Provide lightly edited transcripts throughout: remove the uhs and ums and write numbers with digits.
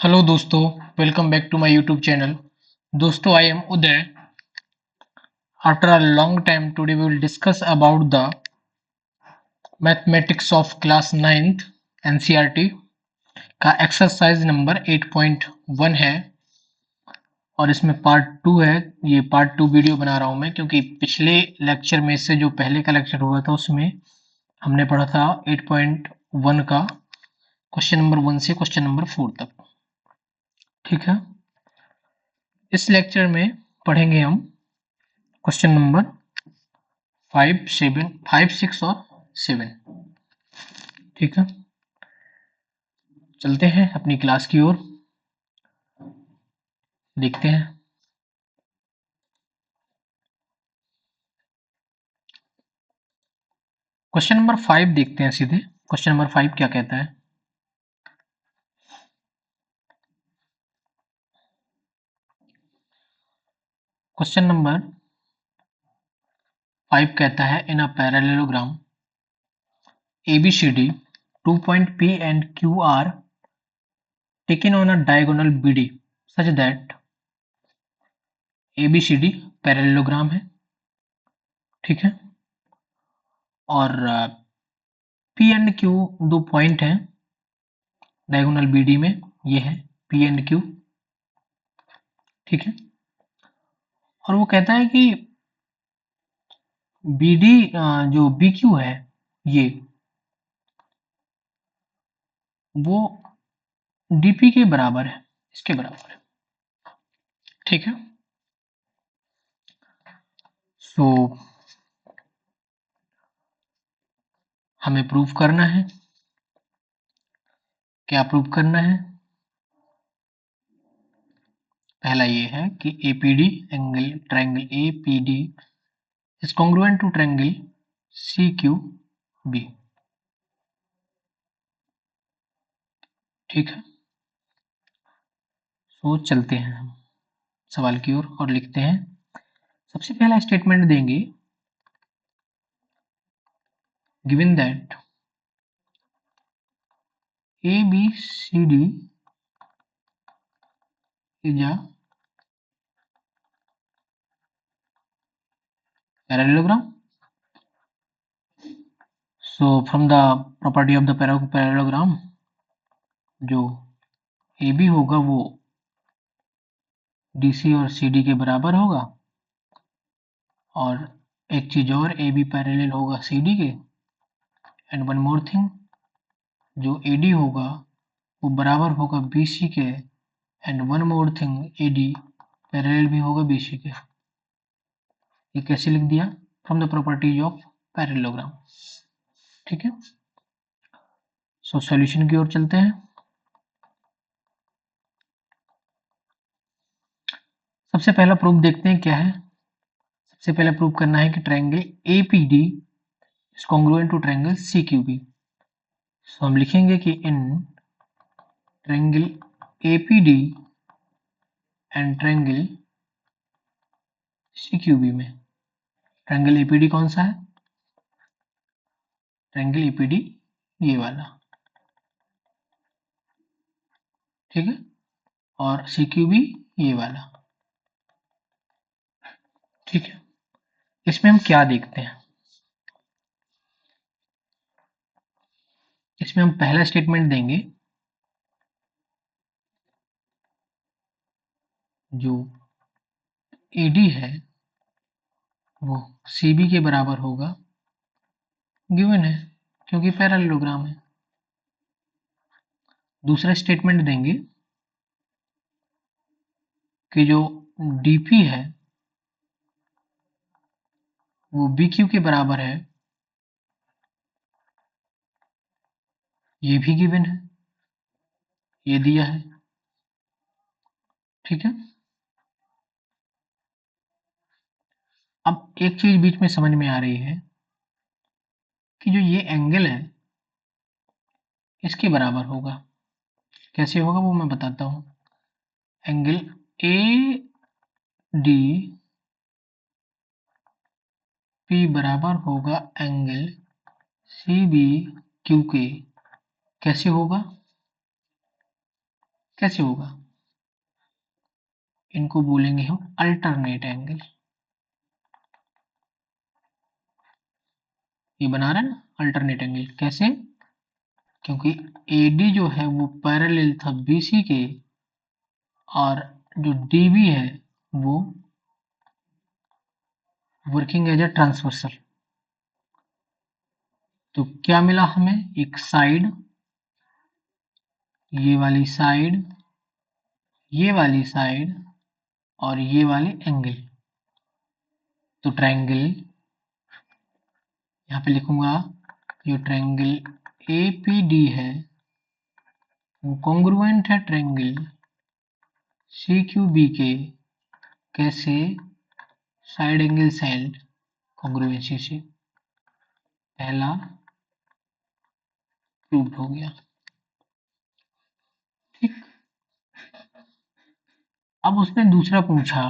Hello दोस्तों, welcome back to my YouTube channel. दोस्तों, I am Uday. After a long time today we will discuss about the mathematics of class 9th NCERT का exercise number 8.1 है और इसमें part 2 है। ये part 2 video बना रहा हूँ मैं क्योंकि पिछले लेक्चर में से जो पहले का लेक्चर हुआ था उसमें हमने पढ़ा था 8.1 का क्वेश्चन नंबर 1 से क्वेश्चन नंबर 4 तक। ठीक है, इस लेक्चर में पढ़ेंगे हम क्वेश्चन नंबर 5, 6 और 7। ठीक है, चलते हैं अपनी क्लास की ओर, देखते हैं। क्वेश्चन नंबर 5 देखते हैं सीधे। क्वेश्चन नंबर 5 क्या कहता है? क्वेश्चन नंबर 5 कहता है इन a parallelogram ABCD 2 point P and Q are taken on a diagonal BD such that ABCD parallelogram है। ठीक है, और P एंड Q दो पॉइंट हैं डायगोनल BD में, ये है P एंड Q। ठीक है, और वो कहता है कि BD जो BQ है ये वो DP के बराबर है, इसके बराबर है। ठीक है, सो हमें प्रूव करना है। क्या प्रूव करना है? पहला ये है कि APD angle triangle APD is congruent to triangle CQB। ठीक है, सो चलते हैं हम सवाल की ओर और लिखते हैं। सबसे पहला स्टेटमेंट देंगे, given that ABCD is a parallelogram. So from the property of the parallelogram, जो AB होगा वो DC और CD के बराबर होगा, और एक चीज और, AB पैरेलल होगा CD के, एंड वन मोर थिंग, जो AD होगा वो बराबर होगा BC के, and one more thing, AD parallel भी होगा BC के। ये कैसे लिख दिया? From the properties of parallelogram. ठीक है, सो सॉल्यूशन की ओर चलते हैं। सबसे पहला प्रूफ देखते हैं क्या है। सबसे पहले प्रूव करना है कि triangle APD is congruent to triangle CQB। सो हम लिखेंगे कि in triangle APD and triangle CQB में, ट्रायंगल APD कौन सा है? ट्रायंगल APD ये वाला। ठीक है, और CQB ये वाला। ठीक है, इसमें हम क्या देखते हैं? इसमें हम पहला स्टेटमेंट देंगे, जो AD है वो CB के बराबर होगा, गिवन है क्योंकि पैरेललोग्राम है। दूसरा स्टेटमेंट देंगे कि जो DP है वो BQ के बराबर है, ये भी गिवन है, ये दिया है। ठीक है, अब एक चीज बीच में समझ में आ रही है कि जो ये एंगल है इसके बराबर होगा। कैसे होगा वो मैं बताता हूं। एंगल ADP बराबर होगा एंगल CBQ के। कैसे होगा? कैसे होगा? इनको बोलेंगे हम अल्टरनेट एंगल। ये बना रहा है ना अल्टरनेट एंगल, कैसे? क्योंकि AD जो है वो पैरेलल था BC के, और जो DB है वो वर्किंग एज ए ट्रांसवर्सल। तो क्या मिला हमें? एक साइड, ये वाली साइड, ये वाली साइड, और ये वाले एंगल। तो ट्रायंगल, यहाँ पे लिखूंगा, जो ट्रायंगल APD है वो कॉन्ग्रुएंट है ट्रायंगल CQB के। कैसे? साइड एंगल साइड कॉन्ग्रुएंसी से। पहला प्रूव्ड हो गया। ठीक। अब उसने दूसरा पूछा,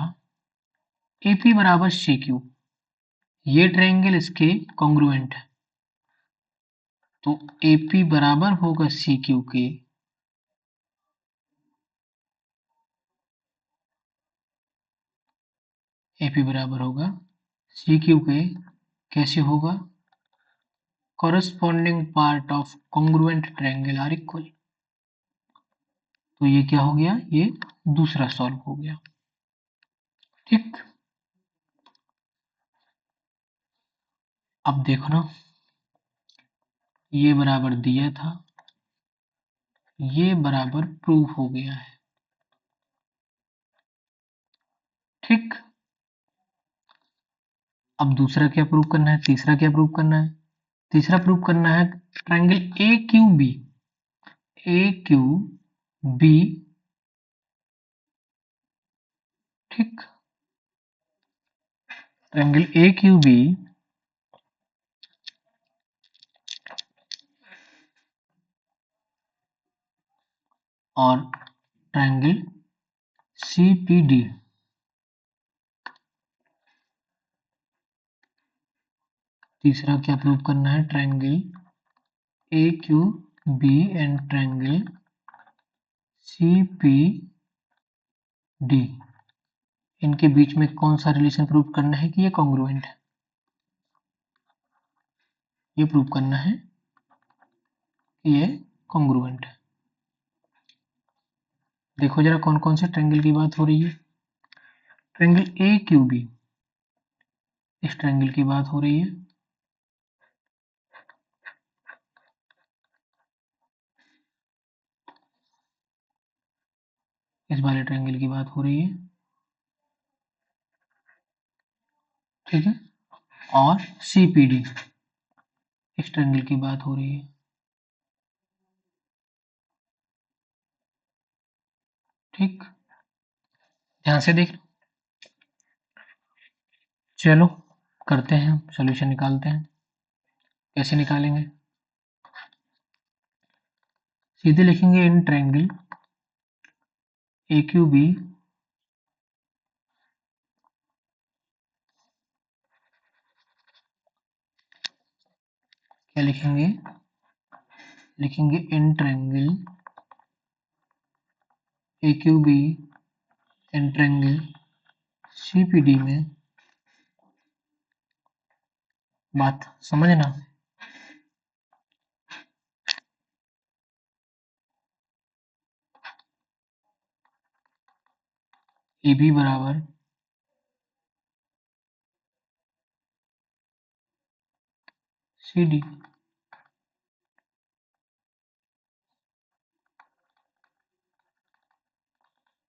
AP बराबर CQ, ये ट्रायंगल इसके कॉन्ग्रुएंट है, तो AP बराबर होगा CQ के। AP बराबर होगा CQ के। कैसे होगा? corresponding part of congruent triangle are equal। तो ये क्या हो गया? ये दूसरा सॉल्व हो गया। ठीक। अब देखो ना, ये बराबर दिया था, ये बराबर प्रूव हो गया है। ठीक। अब दूसरा क्या प्रूव करना है? तीसरा क्या प्रूव करना है? तीसरा प्रूव करना है ट्रायंगल AQB। AQB। ठीक। ट्रायंगल AQB और ट्रायंगल CPD। तीसरा क्या प्रूव करना है? Triangle AQB and triangle CPD, इनके बीच में कौन सा रिलेशन प्रूव करना है कि ये कॉन्ग्रुएंट है? ये प्रूव करना है कि ये कॉन्ग्रुएंट है। देखो जरा कौन कौन से ट्रायंगल की बात हो रही है। ट्रायंगल AQB, इस ट्रायंगल की बात हो रही है। इस वाले ट्रायंगल की बात हो रही है। ठीक है। और CPD, इस ट्रायंगल की बात हो रही है। ठीक। ध्यान से देख। चलो करते हैं, सॉल्यूशन निकालते हैं। कैसे निकालेंगे? सीधे लिखेंगे इन ट्रायंगल AQB क्या लिखेंगे? लिखेंगे in triangle AQB and triangle CPD में। बात समझना। AB बराबर CD।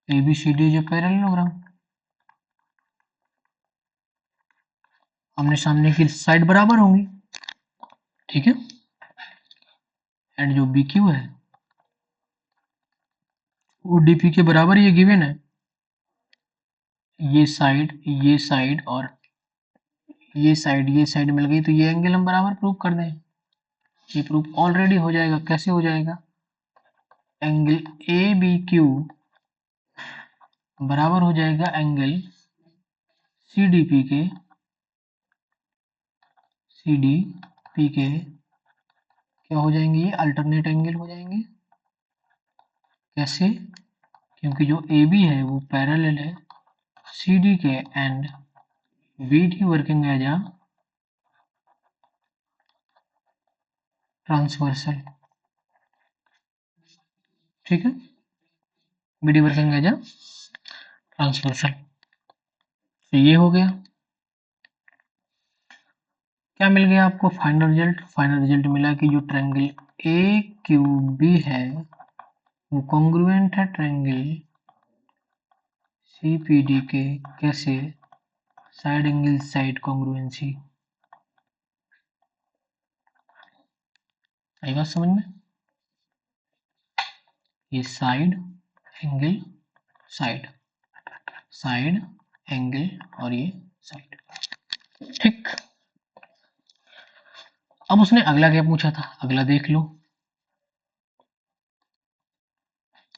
ABCD जो पैरेललोग्राम, आमने सामने की साइड बराबर होंगी। ठीक है। एंड जो BQ है वो DP के बराबर ये गिवन है। ये साइड और ये साइड मिल गई, तो ये एंगल हम बराबर प्रूव कर दें। ये प्रूफ ऑलरेडी हो जाएगा। कैसे हो जाएगा? एंगल ABQ बराबर हो जाएगा एंगल CDP के, CDP के क्या हो जाएंगे? ये अल्टरनेट एंगल हो जाएंगे। कैसे? क्योंकि जो ए बी है वो पैरेलल है सी डी के and B D working as a transversal. ठीक है, B D working as a transversal. तो ये हो गया। क्या मिल गया आपको फाइनल रिजल्ट? फाइनल रिजल्ट मिला कि जो ट्रायंगल ए क्यू बी है वो कॉन्ग्रुएंट है ट्रायंगल सी पी डी के। कैसे? Side angle side congruency. आई बात समझ में? ये side angle side, side angle और ये साइड। ठीक, अब उसने अगला क्या पूछा था, अगला देख लो।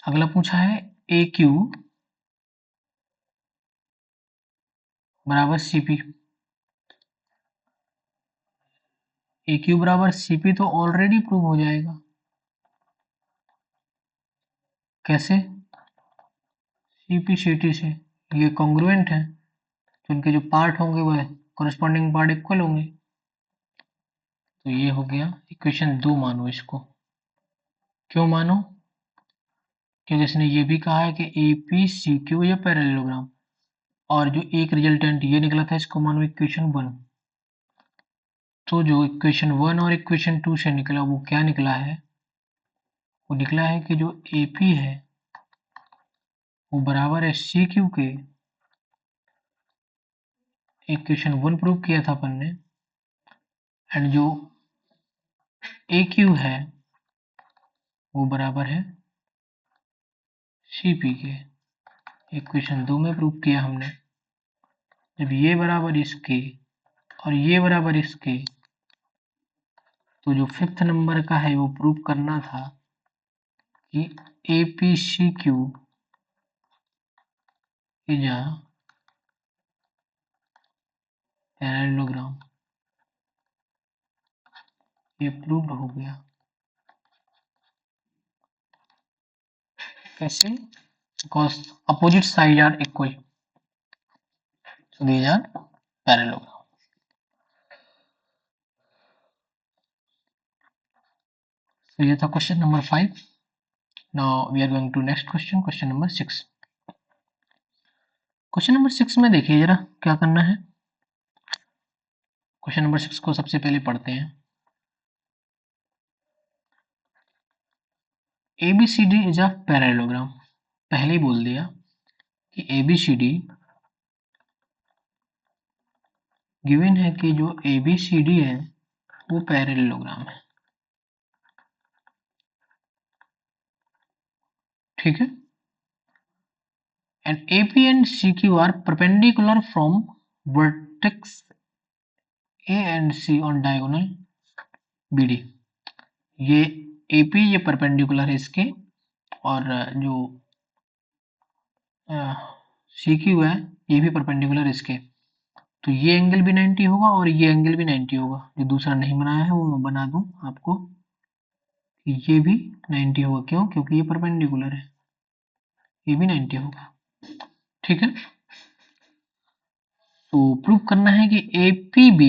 अगला पूछा है ए क्यू बराबर सीपी। ए क्यू बराबर सीपी तो ऑलरेडी प्रूव हो जाएगा। कैसे? सीपी सीटी से ये कॉन्ग्रुएंट है तो उनके जो पार्ट होंगे वह कॉरेस्पॉन्डिंग पार्ट इक्वल होंगे। तो ये हो गया इक्वेशन 2 मानो इसको। क्यों मानो? क्योंकि इसने ये भी कहा है कि ए पी सी क्यू या पैरेललोग्राम, और जो एक रिजल्टेंट ये निकला था इसको मानो इक्वेशन 1। तो जो इक्वेशन 1 और इक्वेशन 2 से निकला वो क्या निकला है? वो निकला है कि जो ए पी है वो बराबर है सी क्यू के। इक्वेशन 1 प्रूव किया था अपन ने। एंड जो ए क्यू है वो बराबर है सी पी के। इक्वेशन 2 में प्रूव किया हमने। जब ये बराबर इसके और ये बराबर इसके, तो जो फिफ्थ नंबर का है वो प्रूव करना था कि A P C Q is a parallelogram. ये प्रूव्ड हो गया। कैसे? Because opposite side are equal, so these are parallelogram. So ये था question number 5। Now we are going to next question, question number 6। Question number 6 में देखिए जरा क्या करना है। क्वेश्चन नंबर 6 को सबसे पहले पढ़ते हैं। ABCD is a parallelogram. पहले ही बोल दिया कि ABCD गिवन है कि जो ABCD है वो पैरेललोग्राम है। ठीक है। And AP and CQ are perpendicular from vertex A and C on diagonal BD। ये AP ये परपेंडिकुलर है इसके, और जो CQ है ये भी परपेंडिकुलर इसके। तो ये एंगल भी 90 होगा और ये एंगल भी 90 होगा। जो दूसरा नहीं बनाया है वो मैं बना दूं आपको कि ये भी 90 होगा। क्यों? क्योंकि ये परपेंडिकुलर है, ये भी 90 होगा। ठीक है। तो प्रूव करना है कि APB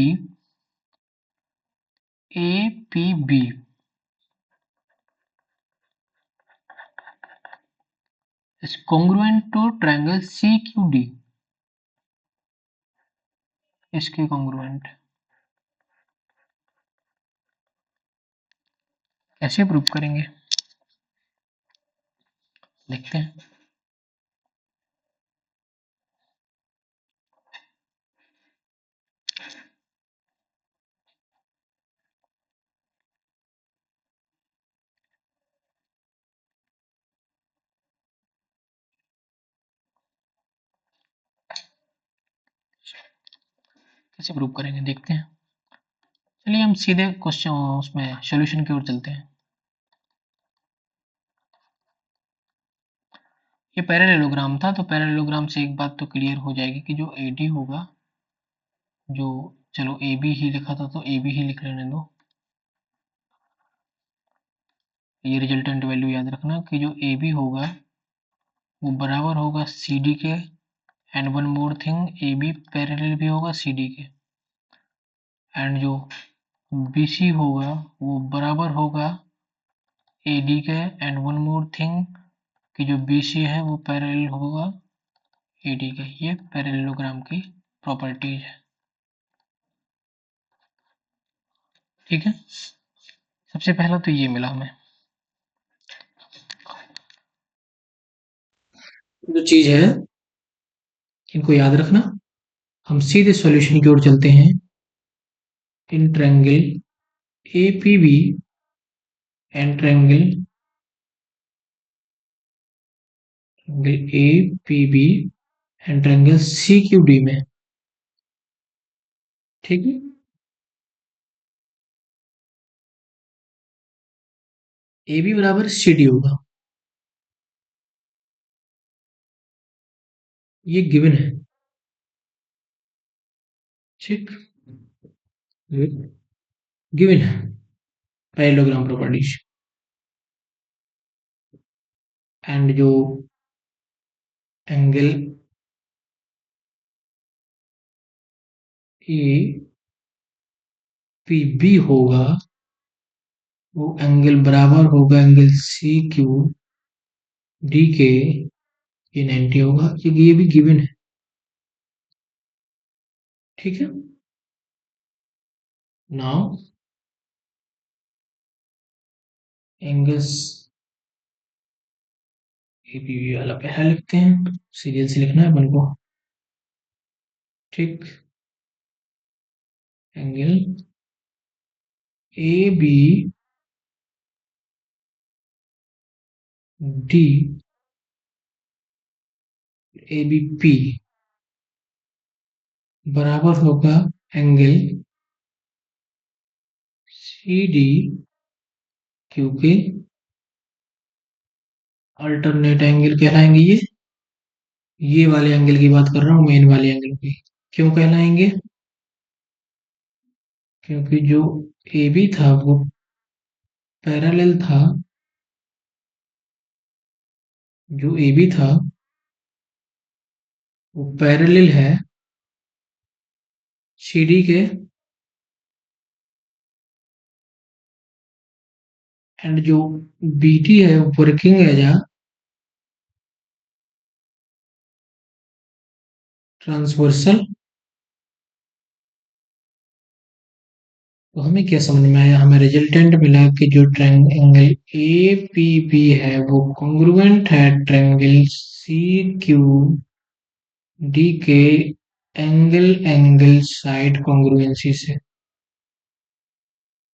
is congruent to triangle CQD। इसके कॉन्ग्रुएंट कैसे प्रूव करेंगे देखते हैं। कैसे प्रूव करेंगे देखते हैं। चलिए हम सीधे क्वेश्चन उसमें सॉल्यूशन की ओर चलते हैं। ये पैरेललोग्राम था, तो पैरेललोग्राम से एक बात तो क्लियर हो जाएगी कि जो AD होगा, जो चलो AB ही लिखा था तो AB ही लिख लेने दो। ये रिजल्टेंट वैल्यू याद रखना कि जो AB होगा वो बराबर होगा सी डी के, and one more thing A B parallel भी होगा सी डी के, एंड जो बी सी होगा वो बराबर होगा ए डी के, एंड वन मोर थिंग कि जो बी सी है वो पैरेलल होगा ए डी के। ये पैरेललोग्राम की प्रॉपर्टीज है। ठीक है, सबसे पहला तो ये मिला हमें। जो चीज है इनको याद रखना। हम सीधे सॉल्यूशन की ओर चलते हैं। In triangle A P B and triangle A P B and triangle C Q D में। ठीक है, ए बी बराबर सी डी होगा, ये गिवन है। ठीक, गिवन है पैरेललोग्राम प्रॉपर्टीज। एंड जो एंगल ए पी बी होगा वो एंगल बराबर होगा एंगल सी क्यू डी के, ये 90 होगा क्योंकि ये भी गिवन है। ठीक है, now angles A P B वाला पहला लिखते हैं, सीरियल से लिखना है अपन को। ठीक, angle A B D A B P बराबर होगा एंगल सी डी क्यू के। अल्टरनेट एंगल कहलाएंगे ये वाले एंगल की बात कर रहा हूँ, मेन वाले एंगल की। क्यों कहलाएंगे? क्योंकि जो ए बी था वो पैरेलल था, जो ए बी था वो पैरेलल है सी डी के, एंड जो बी टी है वर्किंग एज अ ट्रांसवर्सल। तो हमें क्या समझ में आया? हमें रिजल्टेंट मिला कि जो ट्रायंगल ए पी बी है वो कॉन्ग्रुएंट है ट्रायंगल सी क्यू डी के एंगल एंगल साइड कॉन्ग्रुएंसी से।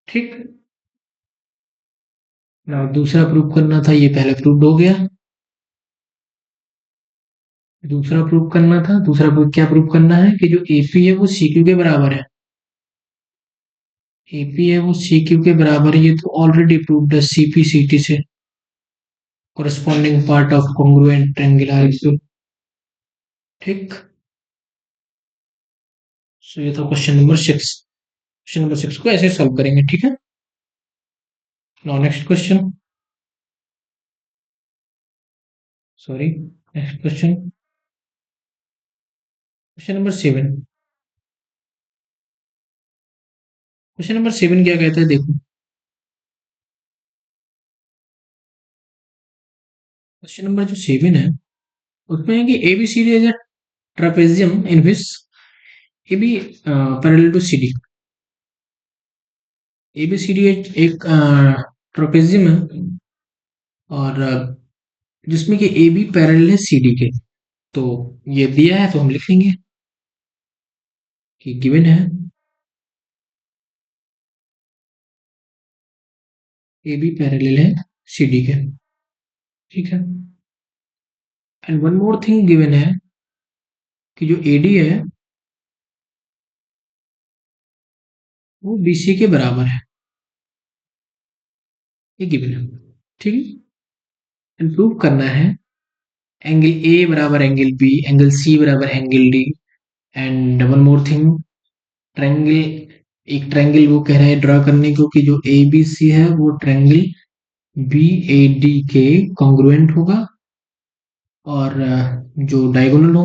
ठीक, ना दूसरा प्रूफ करना था, ये पहले प्रूफ हो गया। दूसरा प्रूफ करना था, दूसरा प्रूफ क्या प्रूफ करना है कि जो एपी है वो सीक्यू के बराबर है। एपी है वो सीक्यू के बराबर है, ये तो ऑलरेडी प्रूव्ड है सीपीसीटी से। corresponding part of congruent triangular isosceles। ठीक, सो ये था क्वेश्चन नंबर 6। क्वेश्चन नंबर 6 को ऐसे सॉल्व करेंगे। ठीक है, now next question, sorry next question, question number 7। Question number 7 क्या कहता है देखो। क्वेश्चन नंबर जो 7 है उसमें है कि ABCD is a trapezium in which AB parallel to CD। ABCD एक ट्रापेजियम है और जिसमें कि AB पैरेलल है CD के। तो ये दिया है तो हम लिख लेंगे कि गिवन है AB पैरेलल है CD के। ठीक है, and one more thing given है कि जो AD है वो BC के बराबर है, ये गिवन है। ठीक है, एंड प्रूव करना है एंगल A बराबर एंगल B, एंगल C बराबर angle D, and one more thing triangle, एक ट्रायंगल वो कह रहा है ड्रा करने को कि जो ए बी सी है वो ट्रायंगल बी ए डी के कॉन्ग्रुएंट होगा। और जो डायगोनल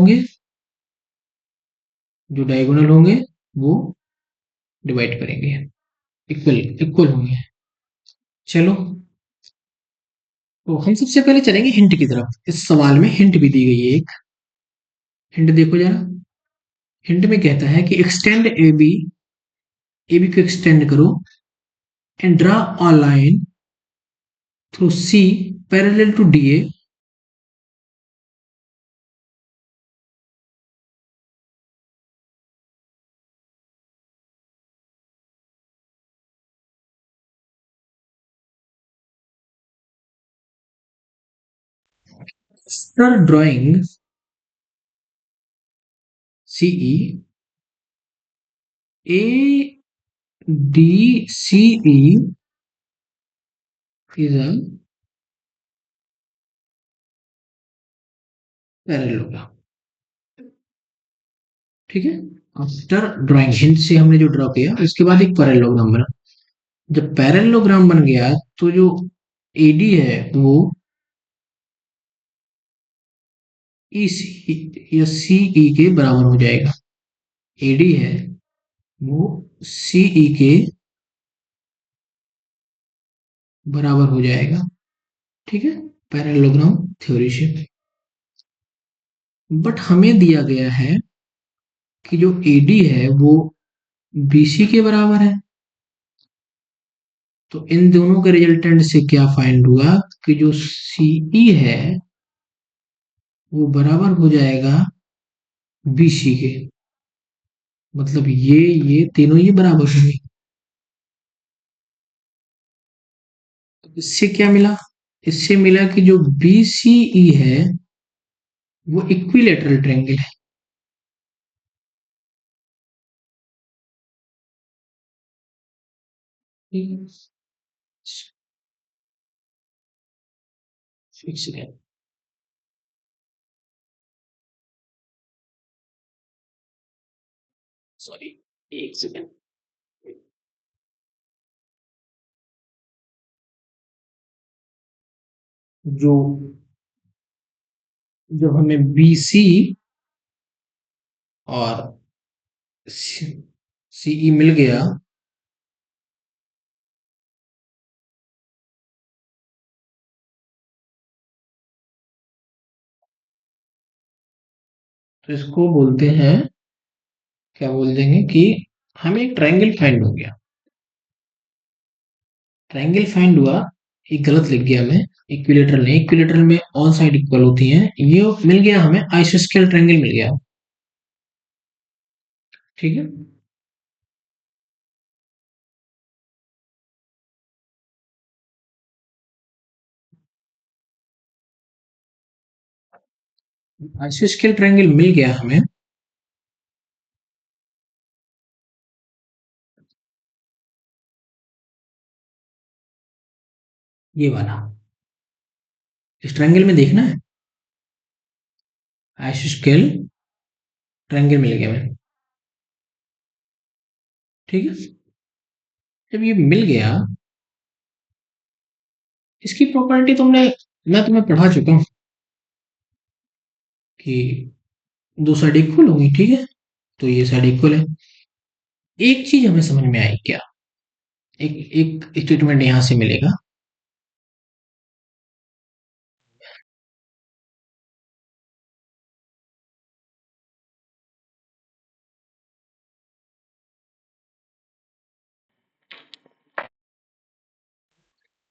होंगे वो डिवाइड करेंगे, इक्वल इक्वल होंगे। चलो, तो हम सबसे पहले चलेंगे हिंट की तरफ। इस सवाल में हिंट भी दी गई है एक। हिंट देखो जरा। हिंट में कहता है कि एक्सटेंड ए बी को एक्सटेंड करो and draw a line through C parallel to D A. After drawing CE, ADCE is a parallelogram। ठीक है। आफ्टर ड्राइंग हिंट से हमने जो ड्रॉ किया उसके बाद एक पैरेललोग्राम बना। जब पैरेललोग्राम बन गया तो जो एडी है वो ई सी या सीई के बराबर हो जाएगा। एडी है वो सीई के बराबर हो जाएगा। ठीक है, पैरेललोग्राम थ्योरी से। बट हमें दिया गया है कि जो एडी है वो बीसी के बराबर है। तो इन दोनों के रिजल्टेंट से क्या फाइंड हुआ कि जो सीई है वो बराबर हो जाएगा बीसी के। मतलब ये तीनों ही बराबर होंगे। तो इससे क्या मिला? इससे मिला कि जो बीसीई है वो इक्विलेटरल ट्रायंगल है। एक सेकेंड, सॉरी, एक सेकेंड। जो जब हमें बीसी और सीई मिल गया तो इसको बोलते हैं, क्या बोल देंगे कि हमें एक ट्रायंगल फाइंड हो गया। ट्रायंगल फाइंड हुआ, ये गलत लिख गया मैं। इक्विलेटरल नहीं, इक्विलेटरल में ऑल साइड इक्वल होती हैं। ये मिल गया हमें, आइसोस्केल ट्रायंगल मिल गया। ठीक है। आइसोस्केल ट्रायंगल मिल गया हमें। ये वाला इस ट्रायंगल में देखना है, आइसोस्केल ट्रायंगल मिल गया हमें। ठीक है। जब ये मिल गया, इसकी प्रॉपर्टी मैं तुम्हें पढ़ा चुका हूं कि दो साइड इक्वल होंगी। ठीक है, तो ये साइड इक्वल है। एक चीज हमें समझ में आई क्या? एक एक स्टेटमेंट यहां से मिलेगा।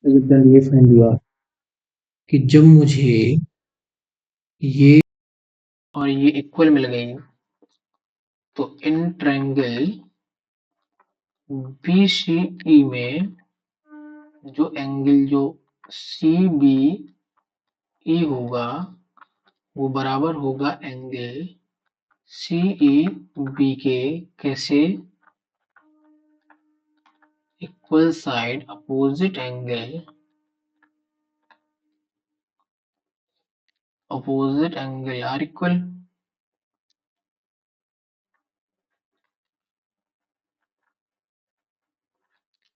रिजल्ट ये फाइंड हुआ कि जब मुझे ये और ये इक्वल मिल गई तो इन ट्रायंगल बीसीई में जो एंगल जो सी बी ई होगा वो बराबर होगा एंगल सी ई बी के। कैसे? Equal side opposite angle are equal.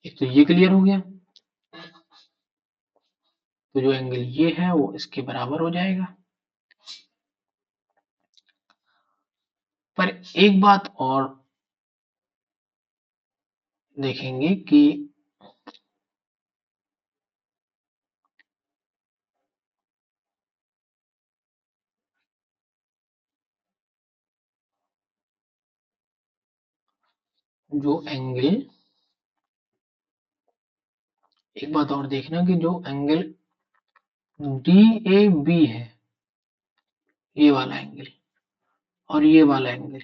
एक तो ये क्लियर हो गया। तो जो एंगल ये है वो इसके बराबर हो जाएगा। पर एक बात और देखेंगे कि जो एंगल, एक बात और देखना कि जो एंगल डी ए बी है, ये वाला एंगल और ये वाला एंगल,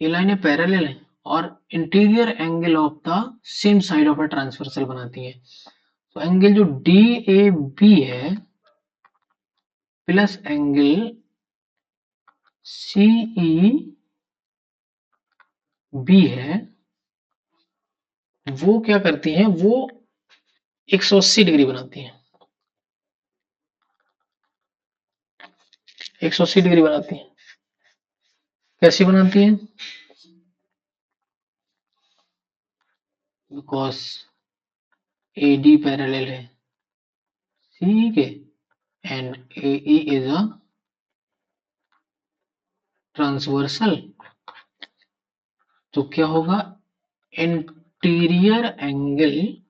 ये लाइनें पैरेलल हैं और interior angle of the same side of a transversal बनाती हैं। तो एंगल जो डी ए बी है plus angle C E B है, वो क्या करती हैं, वो 180 डिग्री बनाती हैं, 180 डिग्री बनाती हैं। कैसी बनाती हैं? बिकॉज ए डी पैरेलल है सी के and A E is a transversal. तो क्या होगा, interior angle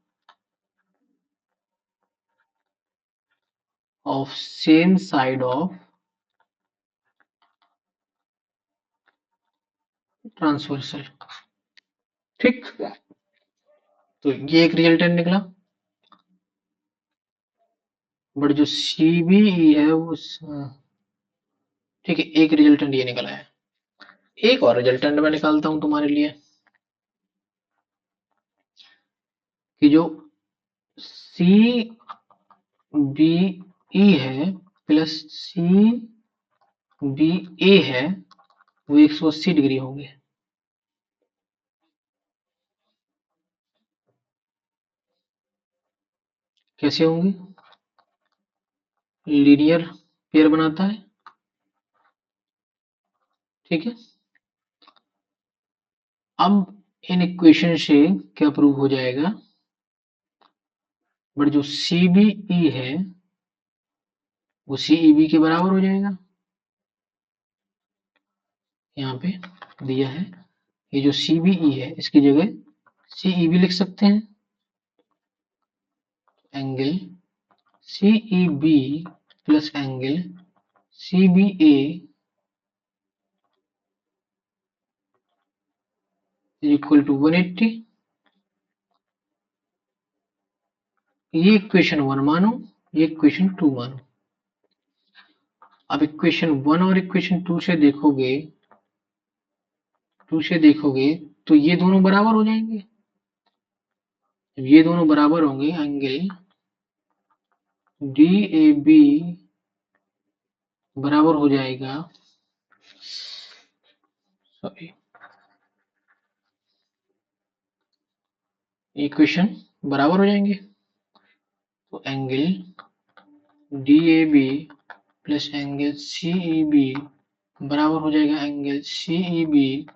of same side of transversal. ठीक, तो ये एक रिजल्टेंट निकला। बट जो सीबीई है वो ठीक है, एक रिजल्टेंट ये निकला है। एक और रिजल्टेंट मैं निकालता हूं तुम्हारे लिए कि जो सी बी ई है प्लस सी बी ए है वो 180 डिग्री होंगे। कैसे होंगे? लीनियर पेयर बनाता है, ठीक है। अब इन इक्वेशन से क्या प्रूव हो जाएगा, बट जो सी बी ई है वो सी ई बी के बराबर हो जाएगा। यहाँ पे दिया है, ये जो सी बी ई है इसकी जगह सी ई बी लिख सकते हैं। Angle C E B plus angle C B A is equal to 180। ये इक्वेशन 1 मानो, ये इक्वेशन 2 मानो। अब इक्वेशन 1 और इक्वेशन 2 से देखोगे, तो ये दोनों बराबर हो जाएंगे। जब ये दोनों बराबर होंगे, एंगल डी ए बी बराबर हो जाएगा, सॉरी, इक्वेशन बराबर हो जाएंगे। तो angle D A B plus angle C E B बराबर हो जाएगा angle C E B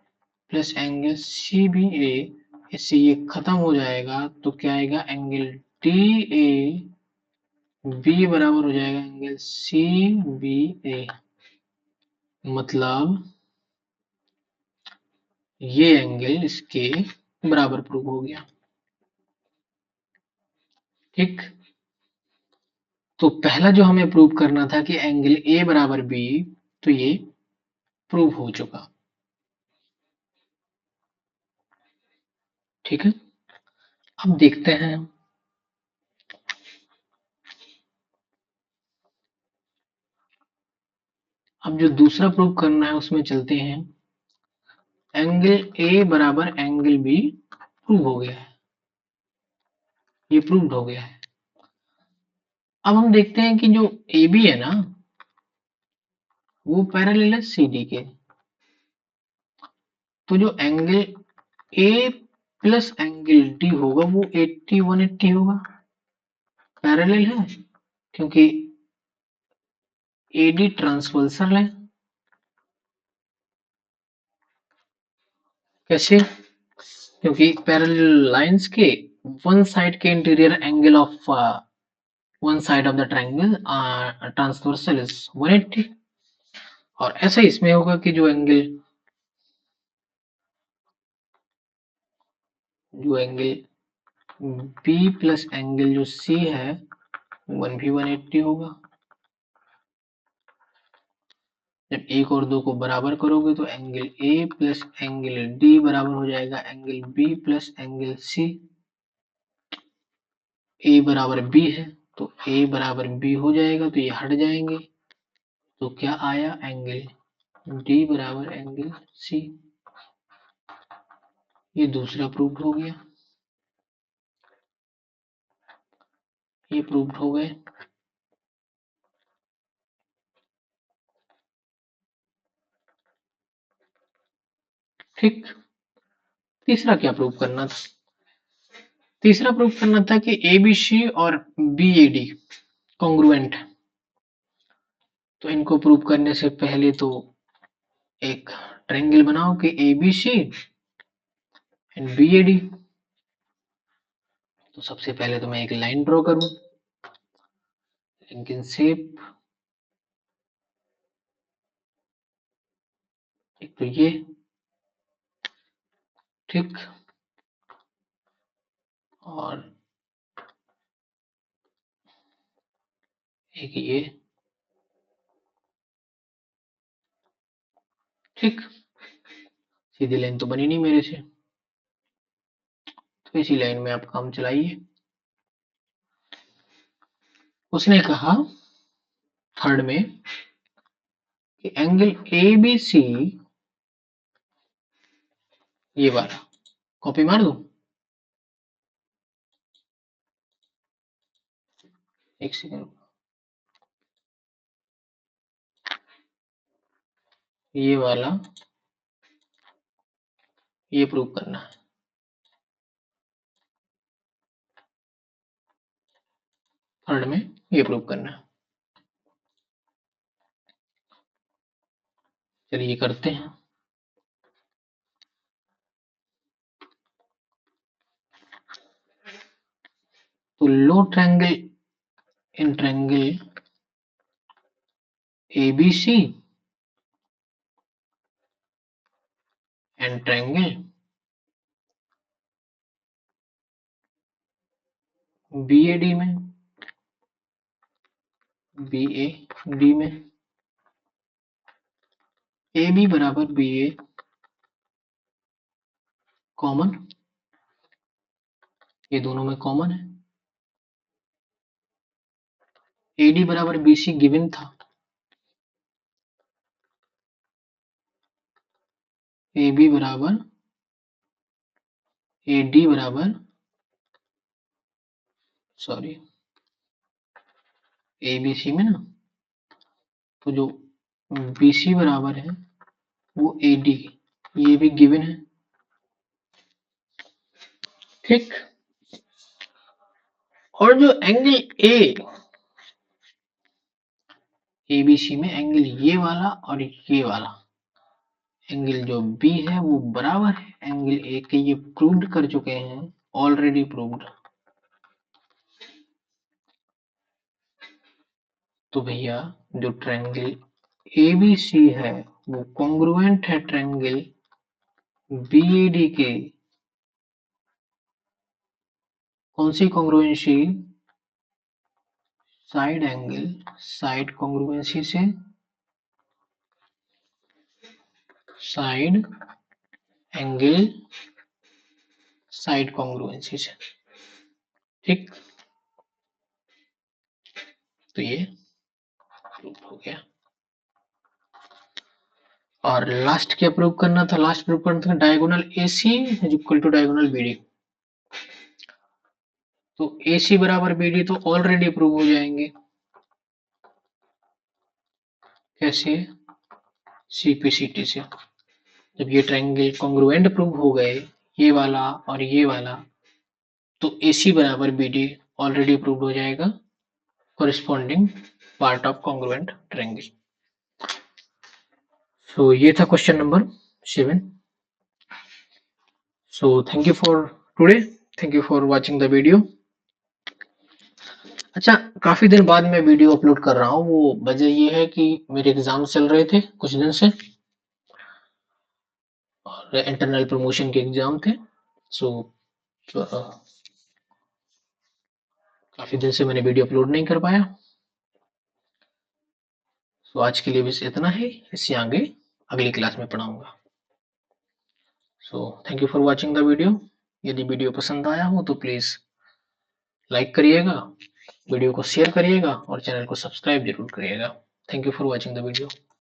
plus angle C B A. इससे ये खत्म हो जाएगा तो क्या आएगा, एंगल डी ए बी बराबर हो जाएगा एंगल सी बी ए। मतलब ये एंगल इसके बराबर प्रूव हो गया। ठीक, तो पहला जो हमें प्रूव करना था कि एंगल ए बराबर बी, तो ये प्रूव हो चुका। ठीक है, अब देखते हैं, अब जो दूसरा प्रूव करना है उसमें चलते हैं। एंगल ए बराबर एंगल बी प्रूव हो गया है, ये प्रूव्ड हो गया है। अब हम देखते हैं कि जो ए बी है ना वो पैरेलल है सी डी के। तो जो angle A plus angle D होगा वो 80 180 होगा, पैरेलल है क्योंकि एडी ट्रांसवर्सल है। कैसे? क्योंकि पैरेलल लाइंस के वन साइड के interior angle of one side of the triangle transversal is 180। और ऐसा इसमें होगा कि जो एंगल बी प्लस एंगल जो सी है 180 होगा। जब एक और दो को बराबर करोगे तो angle A plus angle D बराबर हो जाएगा angle B plus angle C. A बराबर बी है तो ए बराबर बी हो जाएगा, तो ये हट जाएंगे, तो क्या आया एंगल डी बराबर एंगल सी। ये दूसरा प्रूफ हो गया, ये प्रूफ हो गए। ठीक, तीसरा क्या प्रूफ करना था? तीसरा प्रूफ करना था कि एबीसी और बीएडी कॉन्ग्रुएंट है। तो इनको प्रूव करने से पहले तो एक ट्रायंगल बनाओ कि एबीसी एंड बीएडी। तो सबसे पहले तो मैं एक लाइन ड्रॉ करूं, लिंकन शेप। एक तो ये, ठीक, और एक ये, ठीक। सीधी लाइन तो बनी नहीं मेरे से, तो इसी लाइन में आप काम चलाइए। उसने कहा थर्ड में कि एंगल ए बी सी, ये वाला कॉपी मार दो, एक सेकंड, ये वाला ये प्रूव करना है। थर्ड में ये प्रूव करना है। चलिए करते हैं। तो लो triangle in triangle ABC and triangle BAD में, BAD में AB बराबर BA कॉमन, ये दोनों में कॉमन है। AD बराबर BC गिवन था, AB बराबर AD बराबर, सॉरी, ABC में ना, तो जो BC बराबर है वो AD, ये भी गिवन है, ठीक। और जो एंगल A ABC में एंगल ये वाला और ये वाला एंगल जो B है वो बराबर है एंगल A के, ये प्रूव्ड कर चुके हैं, ऑलरेडी प्रूव्ड। तो भैया जो ट्रायंगल ABC है वो कॉन्ग्रुएंट है ट्रायंगल BAD के। कौन सी congruency? Side angle side congruency से, साइड एंगल साइड कॉन्ग्रुएंसी से, ठीक। तो ये प्रूव हो गया। और लास्ट क्या प्रूव करना था? लास्ट प्रूव करना था diagonal AC is equal to diagonal BD। तो AC बराबर BD तो ऑलरेडी प्रूव हो जाएंगे। कैसे? CPCT से। जब ये ट्रायंगल कॉन्ग्रुएंट प्रूव हो गए, ये वाला और ये वाला, तो AC बराबर BD ऑलरेडी प्रूव हो जाएगा, corresponding part of congruent triangle। So ये था question number 7। So thank you for today, thank you for watching the video। अच्छा, काफी दिन बाद मैं वीडियो अपलोड कर रहा हूँ। वो वजह ये है कि मेरे एग्जाम चल रहे थे कुछ दिन से, और इंटरनल प्रमोशन के एग्जाम थे। सो काफी दिन से मैंने वीडियो अपलोड नहीं कर पाया। सो आज के लिए बस इतना ही। इससे आगे अगली क्लास में पढ़ाऊंगा। So thank you for watching the video. यदि वीडियो पसंद आया हो तो प्लीज लाइक करिएगा, वीडियो को शेयर करिएगा और चैनल को सब्सक्राइब जरूर करिएगा। Thank you for watching the video.